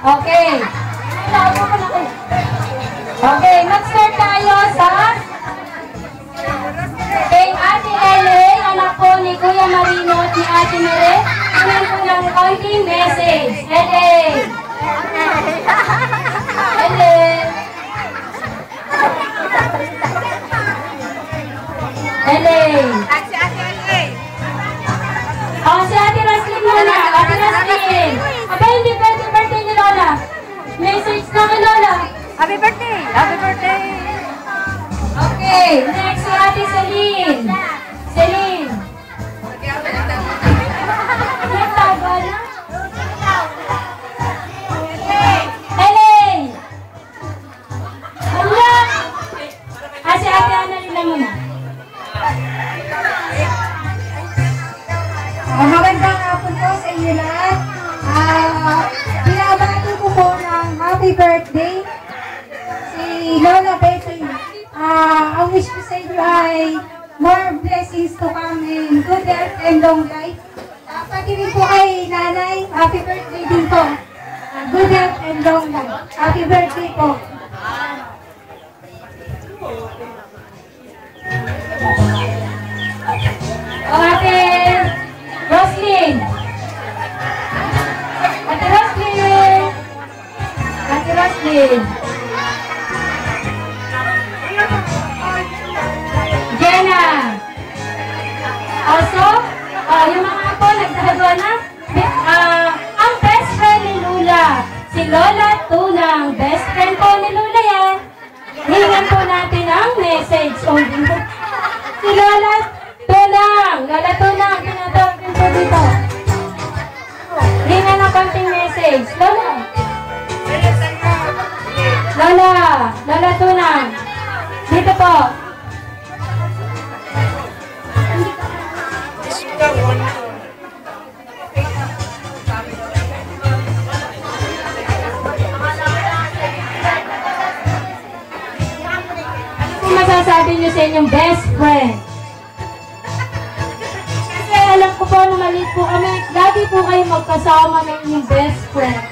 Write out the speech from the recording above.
Okay. Okay, mag-start tayo sa kay Ate Ele, anak po ni Kuya Marino at ni Ate Mere. Kunin ko ng konting message. Ele! Ele! Ele! Si Ate Ele! Oh, si Ate Roslyn muna. Ate Roslyn. Aba, hindi pwede birthday ni Lola. Message na kay Lola. Happy birthday! Happy birthday! Okay, next si Ate Celine. Celine. Nagtago na? Elaine. Hala. Si Ate Annalyn lang muna. Magandang hapon po sa inyo lahat. Binabati ko po ng happy birthday si Lola Betty. Ang wish ko sa inyo ay more blessings to come and good health and long life. Pati rin po kay nanay, happy birthday din po. Good health and long life. Happy birthday po. Ate Roslyn. Ate Roslyn. Ate Roslyn. Jenna. Also, yung mga apo nagdahagawa na. Ang best friend ni Lula. Si Lola Tunang. Best friend po ni Lula yan. Hingan po natin ang message. Si Lola Tunang. Lola Tunang. Tinatawagin po dito. Hingan ng konting message. Lola. Lola. Lola Tunang. Dito po. Masasabi niyo sa inyong best friend. Kasi alam ko po na maliit po kami, lagi po kayo magkasama ng inyong best friend.